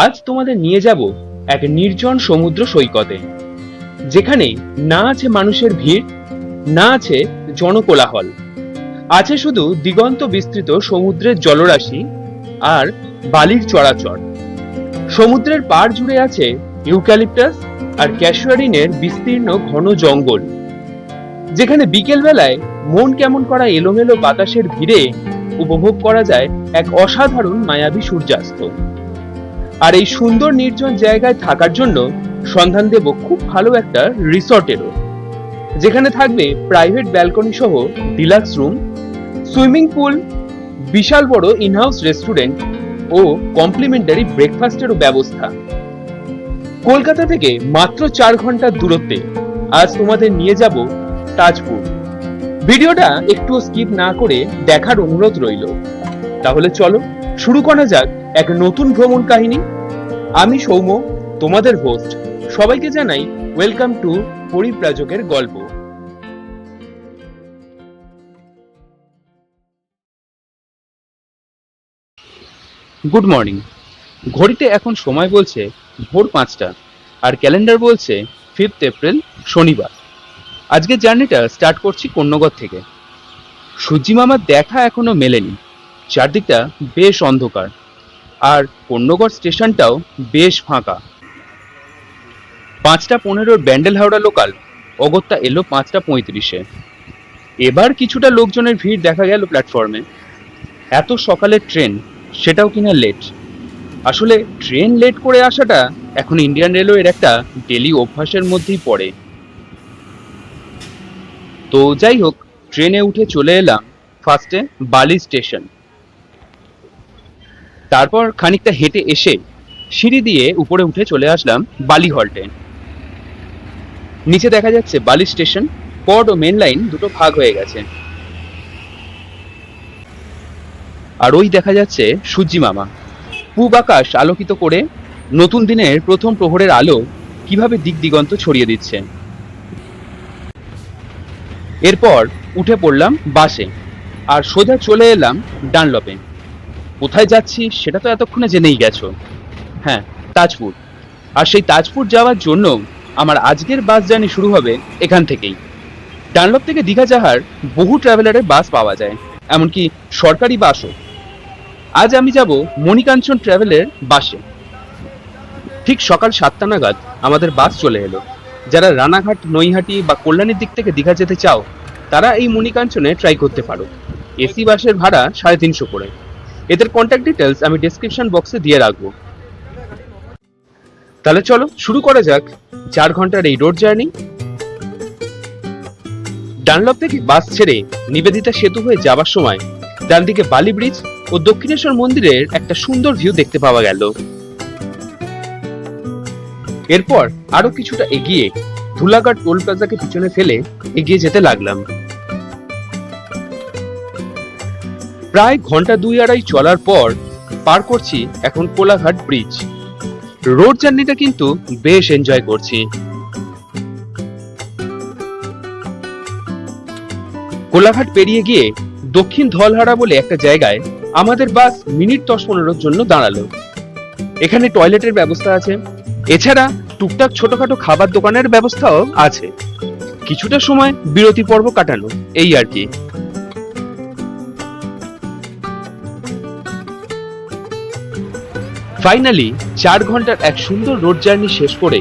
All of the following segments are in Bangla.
আজ তোমাদের নিয়ে যাব এক নির্জন সমুদ্র সৈকতে, যেখানে না আছে মানুষের ভিড়, না আছে জনকোলাহল। আছে শুধু দিগন্ত বিস্তৃত সমুদ্রের জলরাশি আর বালির চরাচর। সমুদ্রের পাড় জুড়ে আছে ইউক্যালিপটাস আর ক্যাশুয়ারিনের বিস্তীর্ণ ঘন জঙ্গল, যেখানে বিকেল বেলায় মন কেমন করা এলোমেলো বাতাসের ভিড়ে উপভোগ করা যায় এক অসাধারণ মায়াবী সূর্যাস্ত। আর এই সুন্দর নির্জন জায়গায় থাকার জন্য সন্ধান দেব খুব ভালো একটা রিসর্টেরও, যেখানে থাকবে প্রাইভেট ব্যালকনি সহ ডিলাক্স রুম, সুইমিং পুল, বিশাল বড় ইনহাউস রেস্টুরেন্ট ও কমপ্লিমেন্টারি ব্রেকফাস্টেরও ব্যবস্থা। কলকাতা থেকে মাত্র 4 ঘন্টার দূরত্বে আজ তোমাদের নিয়ে যাব তাজপুর। ভিডিওটা একটু স্কিপ না করে দেখার অনুরোধ রইল। তাহলে চলো শুরু করা যাক এক নতুন ভ্রমণ কাহিনী। আমি সৌম্য, তোমাদের হোস্ট। সবাইকে জানাই ওয়েলকাম টু পরিব্রাজকের গল্প। Good morning. ঘড়িতে এখন সময় বলছে ভোর 5টা, আর ক্যালেন্ডার বলছে 5 এপ্রিল, শনিবার। আজকের জার্নিটা স্টার্ট করছি কোন্নগর থেকে। সূর্যি মামার দেখা এখনো মেলেনি। চারদিকটা বেশ অন্ধকার, আর কোন্নগর স্টেশনটাও বেশ ফাঁকা। 5:15 ব্যান্ডেল হাওড়া লোকাল অগত্যা এলো 5:35-এ। এবার কিছুটা লোকজনের ভিড় দেখা গেল প্ল্যাটফর্মে। এত সকালের ট্রেন, সেটাও কিনা লেট। আসলে ট্রেন লেট করে আসাটা এখন ইন্ডিয়ান রেলওয়ের একটা ডেলি অভ্যাসের মধ্যেই পড়ে। তো যাই হোক, ট্রেনে উঠে চলে এলাম ফার্স্টে বালি স্টেশন। তারপর খানিকটা হেঁটে এসে সিঁড়ি দিয়ে উপরে উঠে চলে আসলাম বালি হল্টে। নিচে দেখা যাচ্ছে বালি স্টেশন। পড ও মেন লাইন দুটো ভাগ হয়ে গেছে। আর ওই দেখা যাচ্ছে সূর্যি মামা পূব আকাশ আলোকিত করে নতুন দিনের প্রথম প্রহরের আলো কিভাবে দিক দিগন্ত ছড়িয়ে দিচ্ছে। এরপর উঠে পড়লাম বাসে আর সোজা চলে এলাম ডানলপে। কোথায় যাচ্ছি সেটা তো এতক্ষণে জেনেই গেছো। হ্যাঁ, তাজপুর। আর সেই তাজপুর যাওয়ার জন্য আমার আজকের বাস জার্নি শুরু হবে এখান থেকেই। ডানলপ থেকে দীঘা যাওয়ার বহু ট্রাভেলারের বাস পাওয়া যায়, এমনকি সরকারি বাসও। আজ আমি যাব মণিকাঞ্চন ট্রাভেলের বাসে। ঠিক সকাল 7টা নাগাদ আমাদের বাস চলে এলো। যারা রানাঘাট, নৈহাটি বা কল্যাণীর দিক থেকে দীঘা যেতে চাও, তারা এই মণিকাঞ্চনে ট্রাই করতে পারো। এসি বাসের ভাড়া 350 করে। এদের কন্ট্যাক্ট ডিটেলস আমি ডেসক্রিপশন বক্সে দিয়ে রাখবো। তাহলে চলো শুরু করা যাক 4 ঘন্টার এই রোড জার্নি। ডানলপ থেকে বাস ছেড়ে নিবেদিতা সেতু হয়ে যাবার সময় ডান দিকে বালি ব্রিজ ও দক্ষিণেশ্বর মন্দিরের একটা সুন্দর ভিউ দেখতে পাওয়া গেল। এরপর আরো কিছুটা এগিয়ে ধুলাঘাট টোল প্লাজাকে পিছনে ফেলে এগিয়ে যেতে লাগলাম। প্রায় ঘন্টা 2-2.5 চলার পর পার করছি এখন কোলাঘাট ব্রিজ। রোড জার্নিটা কিন্তু বেশ এনজয় করছি। কোলাঘাট পেরিয়ে গিয়ে দক্ষিণ ধলহারা বলে একটা জায়গায় আমাদের বাস মিনিট 10-15 জন্য দাঁড়ালো। এখানে টয়লেটের ব্যবস্থা আছে, এছাড়া টুকটাক ছোটখাটো খাবার দোকানের ব্যবস্থাও আছে। কিছুটা সময় বিরতি পর্ব কাটানো, এই আর কি। ফাইনালি 4 ঘন্টার এক সুন্দর রোড জার্নি শেষ করে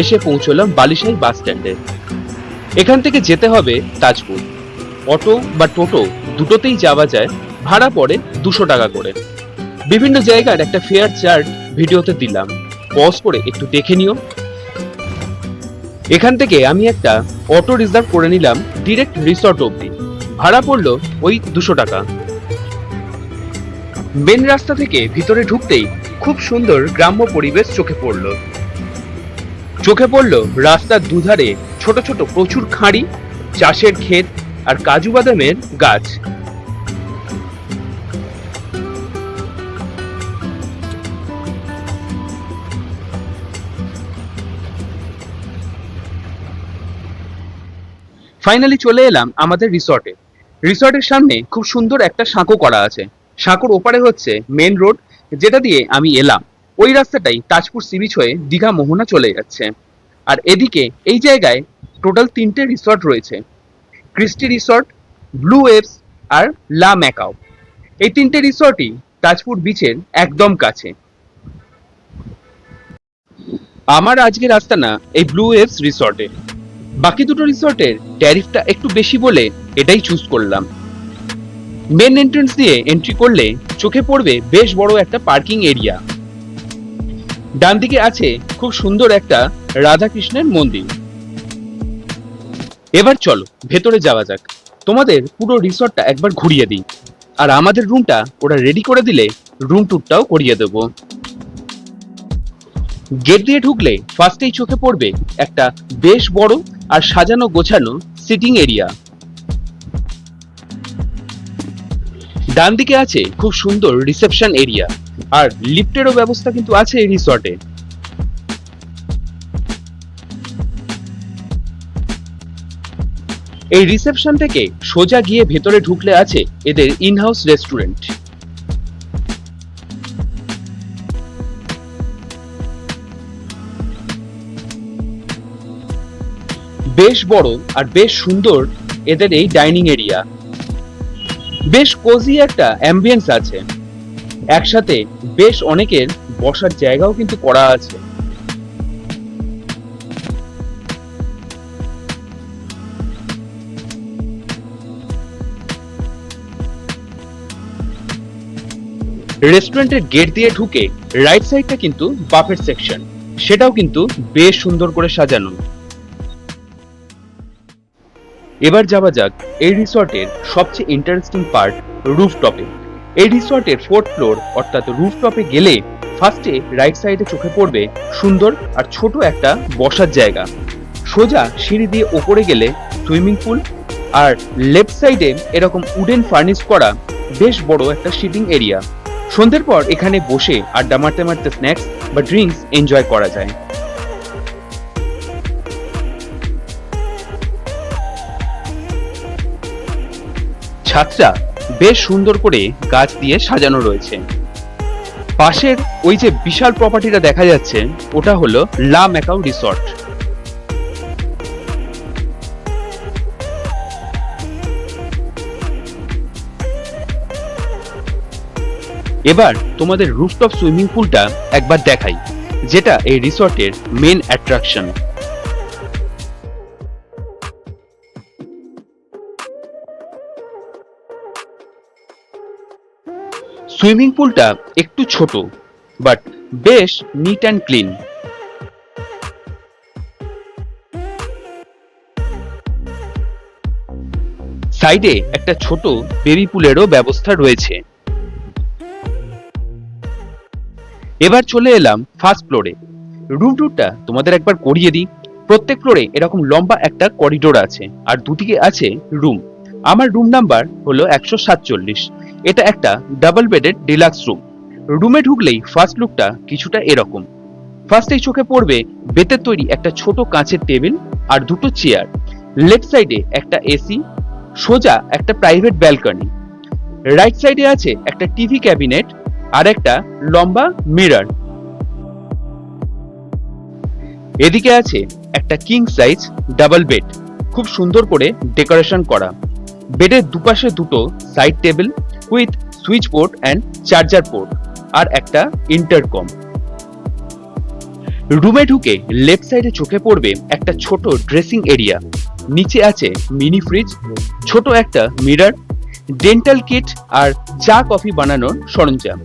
এসে পৌঁছলাম বালিশাই বাস স্ট্যান্ডে। এখান থেকে যেতে হবে তাজপুর। অটো বা টোটো দুটোতেই যাওয়া যায়। ভাড়া পড়ে 200 টাকা করে। বিভিন্ন জায়গার একটা ফেয়ার চার্ট ভিডিওতে দিলাম, পজ করে একটু দেখে নিও। এখান থেকে আমি একটা অটো রিজার্ভ করে নিলাম ডিরেক্ট রিসর্ট অবধি। ভাড়া পড়লো ওই 200 টাকা। মেন রাস্তা থেকে ভিতরে ঢুকতেই খুব সুন্দর গ্রাম্য পরিবেশ চোখে পড়লো। রাস্তার দুধারে ছোট ছোট প্রচুর খাঁড়ি, চাষের ক্ষেত আর কাজু বাদামের গাছ। ফাইনালি চলে এলাম আমাদের রিসর্টে। রিসর্টের সামনে খুব সুন্দর একটা সাঁকো করা আছে। সাঁকোর ওপারে হচ্ছে মেন রোড, যেটা দিয়ে আমি এলাম। ওই রাস্তাটাই তাজপুর সি বিচ হয়ে দীঘা মোহনা চলে যাচ্ছে। আর এদিকে এই জায়গায় টোটাল 3টে রিসর্ট রয়েছে, ক্রিস্টি রিসর্ট, ব্লু ওয়েভস আর লা ম্যাকাও। এই 3টে রিসর্টই তাজপুর বিচের একদম কাছে। আমার আজকের আস্তানা এই ব্লু ওয়েভস রিসর্টে। বাকি দুটো রিসর্টের ট্যারিফটা একটু বেশি বলে এটাই চুজ করলাম। মেন এন্ট্রান্স দিয়ে এন্ট্রি করলে চোখে পড়বে বেশ বড় একটা পার্কিং এরিয়া। ডান দিকে আছে খুব সুন্দর একটা রাধাকৃষ্ণের মন্দির। এবার চলো ভেতরে যাওয়া যাক, তোমাদের পুরো রিসর্টটা একবার ঘুরিয়ে দিই। আর আমাদের রুমটা ওরা রেডি করে দিলে রুম ট্যুরটাও করিয়ে দেব। গেট দিয়ে ঢুকলে ফার্স্টেই চোখে পড়বে একটা বেশ বড় আর সাজানো গোছানো সিটিং এরিয়া। ডান দিকে আছে খুব সুন্দর রিসেপশন এরিয়া, আর লিফটেরও ব্যবস্থা কিন্তু আছে এই রিসর্টে। এই রিসেপশন থেকে সোজা গিয়ে ভেতরে ঢুকলে আছে এদের ইনহাউস রেস্টুরেন্ট। বেশ বড় আর বেশ সুন্দর এদের এই ডাইনিং এরিয়া। বেশ কোজি একটা অ্যাম্বিয়েন্স আছে, একসাথে বেশ অনেকের বসার জায়গাও কিন্তু করা আছে। রেস্টুরেন্টের গেট দিয়ে ঢুকে রাইট সাইডটা কিন্তু বাফেট সেকশন, সেটাও কিন্তু বেশ সুন্দর করে সাজানো। এবার যাওয়া যাক এই রিসর্টের সবচেয়ে ইন্টারেস্টিং পার্ট, রুফটপে। এই রিসর্টের 4th ফ্লোর অর্থাৎ রুফটপে গেলে ফার্স্টে রাইট সাইডে চোখে পড়বে সুন্দর আর ছোট একটা বসার জায়গা। সোজা সিঁড়ি দিয়ে ওপরে গেলে সুইমিং পুল, আর লেফট সাইডে এরকম উডেন ফার্নিশ করা বেশ বড় একটা সিটিং এরিয়া। সন্ধ্যের পর এখানে বসে আড্ডা মারতে মারতে স্ন্যাক্স বা ড্রিঙ্কস এনজয় করা যায়। ছাদটা বেশ সুন্দর করে গাছ দিয়ে সাজানো রয়েছে। পাশের ওই যে বিশাল প্রপার্টিটা দেখা যাচ্ছে ওটা হলো লা ম্যাকাও রিসর্ট। এবার তোমাদের রুফটপ সুইমিং পুলটা একবার দেখাই, যেটা এই রিসর্টের মেন অ্যাট্রাকশন। সুইমিং পুলটা একটু ছোট, বাট বেশ নিট অ্যান্ড ক্লিন। সাইডে একটা ছোট বেবি পুলেরও ব্যবস্থা রয়েছে। এবার চলে এলাম ফার্স্ট ফ্লোরে। রুম ট্যুরটা তোমাদের একবার করিয়ে দিই। প্রত্যেক ফ্লোরে এরকম লম্বা একটা করিডোর আছে, আর দুদিকে আছে রুম। আমার রুম নাম্বার হলো 147। এটা একটা ডাবল বেডেড ডিলাক্স রুম। রুমে ঢুকলেই ফার্স্ট লুকটা কিছুটা এরকম। ফার্স্টেই চোখে পড়বে বেতের তৈরি একটা ছোট কাঁচের টেবিল আর দুটো চেয়ার। লেফট সাইডে একটা এসি, সোজা একটা প্রাইভেট ব্যালকনি। রাইট সাইডে আছে একটা টিভি ক্যাবিনেট আর একটা লম্বা মিরর। এদিকে আছে একটা কিং সাইজ ডাবল বেড, খুব সুন্দর করে ডেকোরেশন করা। বেডের দুপাশে দুটো side table with switch board and charger port আর একটা ইন্টারকম। রুমে ঢুকে লেফট সাইডে চোখে পড়বে একটা ছোট ড্রেসিং এরিয়া। নিচে আছে মিনি ফ্রিজ, ছোট একটা মিরর, ডেন্টাল কিট আর চা কফি বানানোর সরঞ্জাম।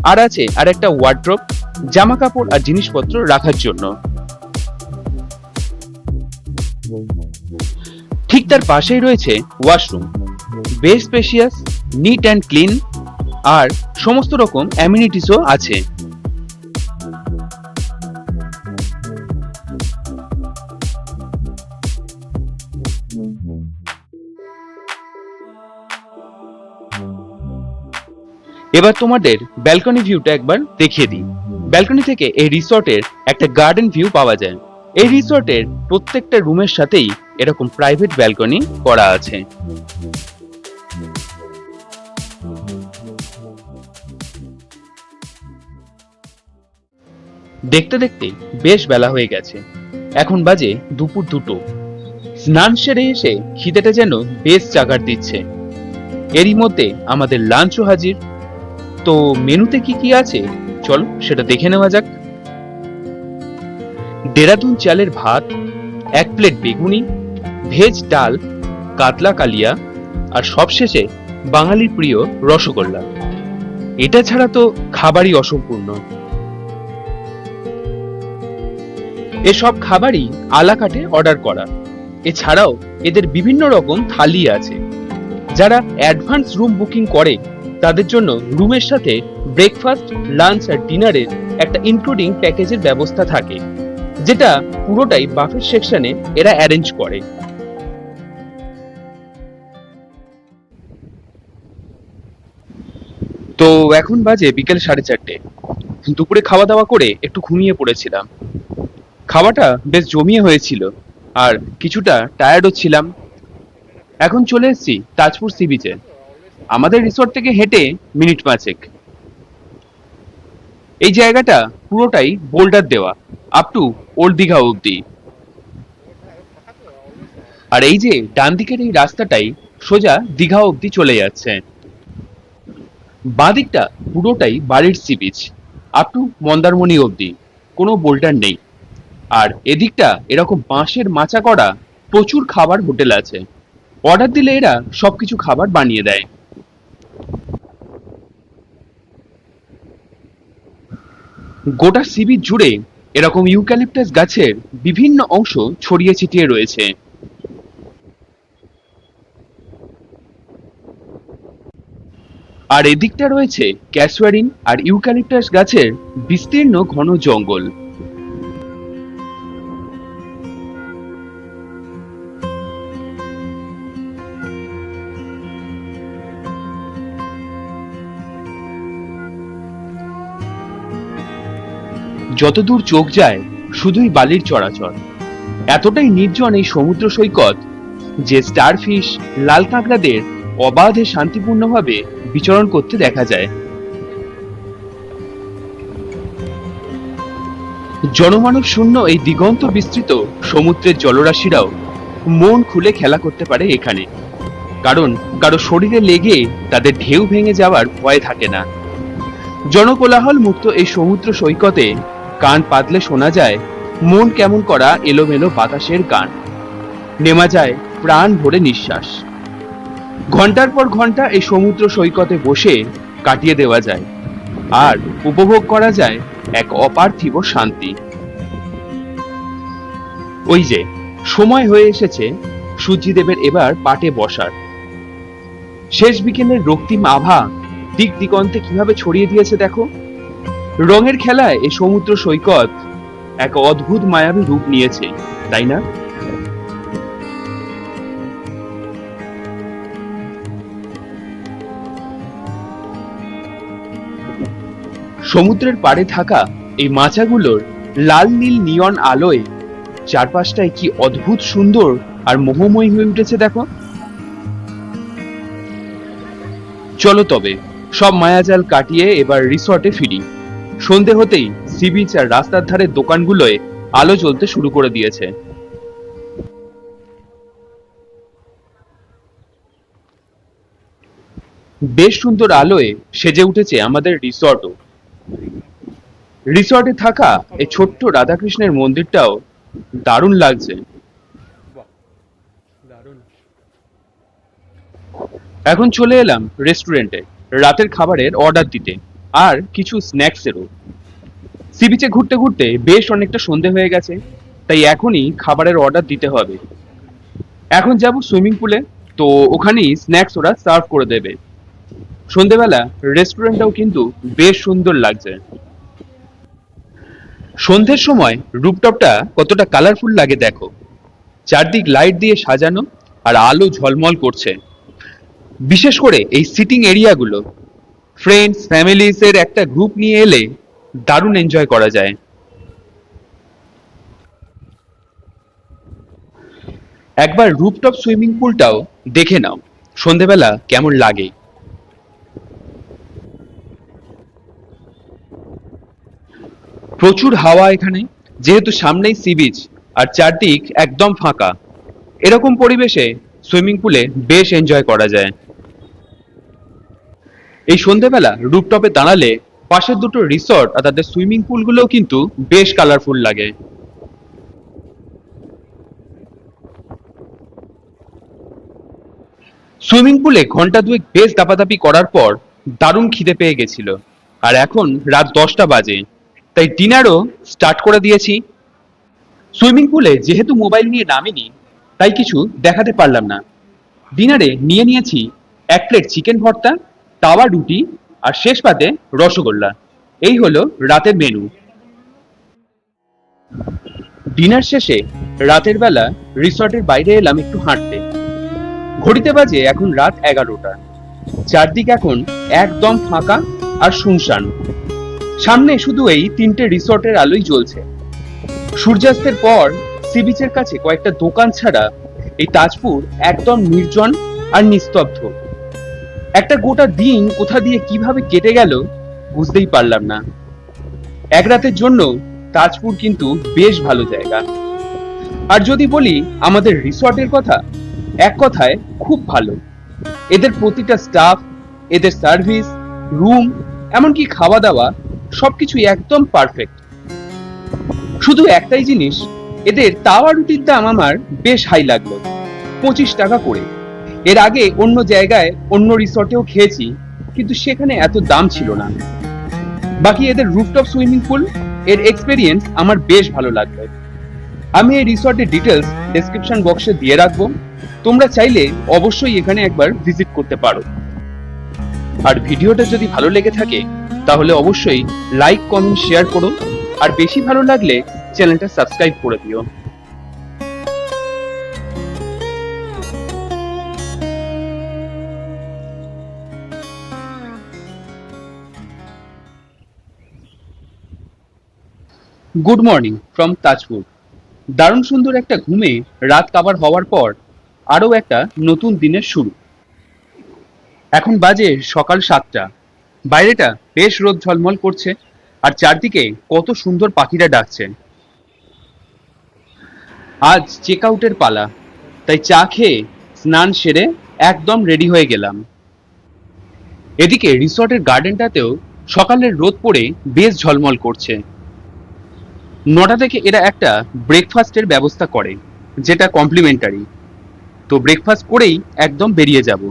আর আছে আর একটা ওয়ার্ড্রপ, জামা কাপড় আর জিনিসপত্র রাখার জন্য। ঠিক তার পাশেই রয়েছে ওয়াশরুম, বেশ স্পেশিয়াস, নিট অ্যান্ড ক্লিন, আর সমস্ত রকম অ্যামিনিটিসও আছে। এবার তোমাদের ব্যালকনি ভিউটা একবার দেখিয়ে দিই। ব্যালকনি থেকে এই রিসর্টের একটা গার্ডেন ভিউ পাওয়া যায়। এই রিসর্টের প্রত্যেকটা রুমের সাথেই এরকম প্রাইভেট ব্যালকনি করা আছে। দেখতে দেখতে বেশ বেলা হয়ে গেছে। এখন বাজে দুপুর 2টো। স্নান সেরে এসে খিদেটা যেন বেশ জাগার দিচ্ছে। এরই মধ্যে আমাদের লাঞ্চও হাজির। তো মেনুতে কি কি আছে চলো সেটা দেখে নেওয়া যাক। দেরাদুন চালের ভাত, 1 প্লেট বেগুনি, ভেজ ডাল, কাতলা কালিয়া, আর সবশেষে বাঙালির প্রিয় রসগোল্লা। এটা ছাড়া তো খাবারই অসম্পূর্ণ। এসব খাবারই আলাকাটে অর্ডার করা। এছাড়াও এদের বিভিন্ন রকম থালি আছে। যারা অ্যাডভান্স রুম বুকিং করে তাদের জন্য রুমের সাথে ব্রেকফাস্ট, লাঞ্চ আর ডিনারের একটা ইনক্লুডিং প্যাকেজের ব্যবস্থা থাকে, যেটা পুরোটাই বাফেট সেকশনে এরা অ্যারেঞ্জ করে। তো এখন বাজে বিকেল 4:30। দুপুরে খাওয়া দাওয়া করে একটু ঘুমিয়ে পড়েছিলাম। খাওয়াটা বেশ জমিয়ে হয়েছিল আর কিছুটা টায়ার্ডও ছিলাম। এখন চলে এসেছি তাজপুর সি বিচে। আমাদের রিসোর্ট থেকে হেঁটে মিনিট 5। এই জায়গাটা পুরোটাই বোল্ডার দেওয়া, আপ টু ওল্ড দীঘা অব্দি। আর এই যে ডান দিকের এই রাস্তাটাই সোজা দীঘা অব্দি চলে যাচ্ছে। বাঁ দিকটা পুরোটাই বালির sea beach, up to Mandarmani অব্দি, কোনো বোল্ডার নেই। আর এদিকটা এরকম বাঁশের মাচা করা প্রচুর খাবার হোটেল আছে। অর্ডার দিলে এরা সবকিছু খাবার বানিয়ে দেয়। গোটা সি বিচ জুড়ে এরকম ইউক্যালিপটাস গাছের বিভিন্ন অংশ ছড়িয়ে ছিটিয়ে রয়েছে। আর এদিকটা রয়েছে ক্যাসুয়ারিন আর ইউক্যালিপটাস গাছের বিস্তীর্ণ ঘন জঙ্গল। যতদূর চোখ যায় শুধুই বালির চরাচর। এতটাই নির্জন এই সমুদ্র সৈকত যে স্টারফিশ, লাল কাঁকড়াদের অবাধে শান্তিপূর্ণভাবে বিচরণ করতে দেখা যায়। জনমানব শূন্য এই দিগন্ত বিস্তৃত সমুদ্রের জলরাশিরাও মন খুলে খেলা করতে পারে এখানে, কারণ কারো শরীরে লেগে তাদের ঢেউ ভেঙে যাওয়ার ভয় থাকে না। জনকোলাহল মুক্ত এই সমুদ্র সৈকতে কান পাতলে শোনা যায় মন কেমন করা এলোমেলো বাতাসের গান। নেমা যায় প্রাণ ভরে নিঃশ্বাস। ঘন্টার পর ঘন্টা এই সমুদ্র সৈকতে বসে কাটিয়ে দেওয়া যায় আর উপভোগ করা যায় এক অপার্থিব শান্তি। ওই যে সময় হয়ে এসেছে সূর্যদেবের এবার পাটে বসার। শেষ বিকেলের রক্তিম আভা দিক দিগন্তে কিভাবে ছড়িয়ে দিয়েছে দেখো। রঙের খেলায় এই সমুদ্র সৈকত এক অদ্ভুত মায়াবী রূপ নিয়েছে, তাই না? সমুদ্রের পাড়ে থাকা এই মাচাগুলোর লাল নীল নিয়ন আলোয় চারপাশটায় কি অদ্ভুত সুন্দর আর মোহময়ী হয়ে উঠেছে দেখো। চলো তবে সব মায়াজাল কাটিয়ে এবার রিসর্টে ফিরি। সন্ধে হতেই সি বিচ আর রাস্তার ধারে দোকানগুলোয় আলো জ্বলতে শুরু করে দিয়েছে। বেশ সুন্দর আলোয় সেজে উঠেছে আমাদের রিসর্টও। রিসর্টে থাকা এই ছোট্ট রাধাকৃষ্ণের মন্দিরটাও দারুণ লাগছে। এখন চলে এলাম রেস্টুরেন্টে রাতের খাবারের অর্ডার দিতে আর কিছু স্ন্যাক্সেরও। সি বিচে ঘুরতে ঘুরতে বেশ অনেকটা সন্ধে হয়ে গেছে, তাই এখনই খাবারের অর্ডার দিতে হবে। এখন যাব সুইমিং পুলে, তো ওখানেই স্ন্যাক্স ওরা সার্ভ করে দেবে। সন্ধেবেলা রেস্টুরেন্টটাও কিন্তু বেশ সুন্দর লাগছে। সন্ধ্যের সময় রুপটপটা কতটা কালারফুল লাগে দেখো। চারদিক লাইট দিয়ে সাজানো আর আলো ঝলমল করছে। বিশেষ করে এই সিটিং এরিয়াগুলো ফ্রেন্ডস ফ্যামিলিস এর একটা গ্রুপ নিয়ে এলে দারুণ এনজয় করা যায়। একবার রুপটপ সুইমিং পুলটাও দেখে নাও সন্ধেবেলা কেমন লাগে। প্রচুর হাওয়া এখানে, যেহেতু সামনেই সি বিচ আর চারদিক একদম ফাঁকা। এরকম পরিবেশে সুইমিং পুলে বেশ এনজয় করা যায়। এই সন্ধেবেলা রুফটপে দাঁড়ালে পাশের দুটো রিসর্ট আর তাদের সুইমিং পুলগুলোও কিন্তু বেশ কালারফুল লাগে। সুইমিং পুলে ঘন্টা দুয়েক বেশ দাপাদাপি করার পর দারুণ খিদে পেয়ে গেছিল। আর এখন রাত 10টা বাজে, তাই ডিনারও স্টার্ট করে দিয়েছি। সুইমিং পুলে যেহেতু মোবাইল নিয়ে নামিনি, তাই কিছু দেখাতে পারলাম না। ডিনারে নিয়ে নিয়েছি 1 প্লেট চিকেন ভর্তা, তাওয়া রুটি আর শেষ পাতে রসগোল্লা। এই হলো রাতের মেনু। ডিনার শেষে রাতের বেলা রিসর্টের বাইরে এলাম একটু হাঁটতে। ঘড়িতে বাজে এখন রাত 11টা। চারদিক এখন একদম ফাঁকা আর শুনশান। সামনে শুধু এই 3টে রিসর্টের আলোই জ্বলছে। সূর্যাস্তের পর সি বিচের কাছে কয়েকটা দোকান ছাড়া এই তাজপুর একদম নির্জন আর নিস্তব্ধ। একটা গোটা দিন কোথা দিয়ে কিভাবে কেটে গেল বুঝতেই পারলাম না। এক রাতের জন্য তাজপুর কিন্তু বেশ ভালো জায়গা। আর যদি বলি আমাদের রিসর্টের কথা, এক কথায় খুব ভালো। এদের প্রতিটা স্টাফ, এদের সার্ভিস, রুম, এমনকি খাওয়া দাওয়া সবকিছুই একদম পারফেক্ট। শুধু একটাই জিনিস, এদের তাওয়া রুটির দাম আমার বেশ হাই লাগলো, 25 টাকা করে। এর আগে অন্য জায়গায় অন্য রিসর্টেও খেয়েছি, কিন্তু সেখানে এত দাম ছিল না। বাকি এদের রুফটপ সুইমিং পুল এর এক্সপেরিয়েন্স আমার বেশ ভালো লাগলো। আমি এই রিসর্টের ডিটেলস ডেসক্রিপশন বক্সে দিয়ে রাখবো, তোমরা চাইলে অবশ্যই এখানে একবার ভিজিট করতে পারো। আর ভিডিওটা যদি ভালো লেগে থাকে তাহলে অবশ্যই লাইক, কমেন্ট, শেয়ার করো। আর বেশি ভালো লাগলে চ্যানেলটা সাবস্ক্রাইব করে দিও। Good morning from Tajpur. দারুণ সুন্দর একটা ঘুমে রাত কাভার হওয়ার পর আরো একটা নতুন দিনের শুরু। এখন বাজে সকাল 7টা। বাইরেটা বেশ রোদ ঝলমল করছে আর চারদিকে কত সুন্দর পাখিরা ডাকছে। আজ চেক আউটের পালা, তাই চা খেয়ে স্নান সেরে একদম রেডি হয়ে গেলাম। এদিকে রিসর্টের গার্ডেনটাতেও সকালের রোদ পড়ে বেশ ঝলমল করছে। 9টা থেকে এরা একটা ব্রেকফাস্টের ব্যবস্থা করে, যেটা কমপ্লিমেন্টারি। তো ব্রেকফাস্ট করেই একদম বেরিয়ে যাব।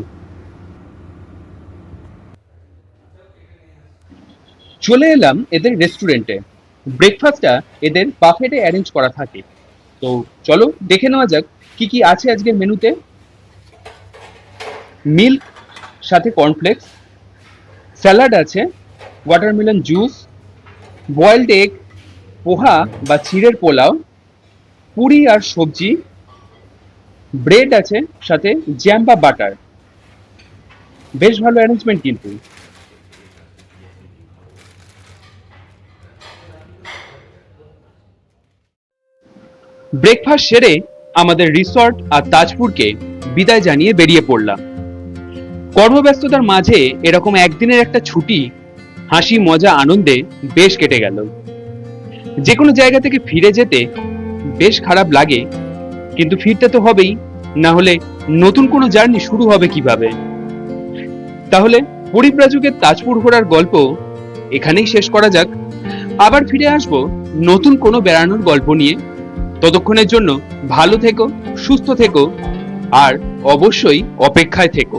চলে এলাম এদের রেস্টুরেন্টে। ব্রেকফাস্টটা এদের বাফেটে অ্যারেঞ্জ করা থাকে। তো চলো দেখে নেওয়া যাক কি কি আছে আজকের মেনুতে। মিল্ক সাথে কর্নফ্লেক্স, স্যালাড আছে, ওয়াটারমেলন জুস, বয়েলড এগ, পোহা বা চিড়ের পোলাও, পুরি আর সবজি, ব্রেড আছে, সাথে জ্যাম বা বাটার। বেশ ভালো অ্যারেঞ্জমেন্ট কিন্তু। ব্রেকফাস্ট সেরে আমাদের রিসর্ট আর তাজপুরকে বিদায় জানিয়ে বেরিয়ে পড়লাম। কর্মব্যস্ততার মাঝে এরকম একদিনের একটা ছুটি হাসি, মজা, আনন্দে বেশ কেটে গেল। যে কোনো জায়গা থেকে ফিরে যেতে বেশ খারাপ লাগে, কিন্তু ফিরতে তো হবেই, না হলে নতুন কোনো জার্নি শুরু হবে কিভাবে। তাহলে পরিব্রাজকের তাজপুর ঘোরার গল্প এখানেই শেষ করা যাক। আবার ফিরে আসবো নতুন কোনো বেড়ানোর গল্প নিয়ে। ততক্ষণের জন্য ভালো থেকো, সুস্থ থেকো আর অবশ্যই অপেক্ষায় থেকো।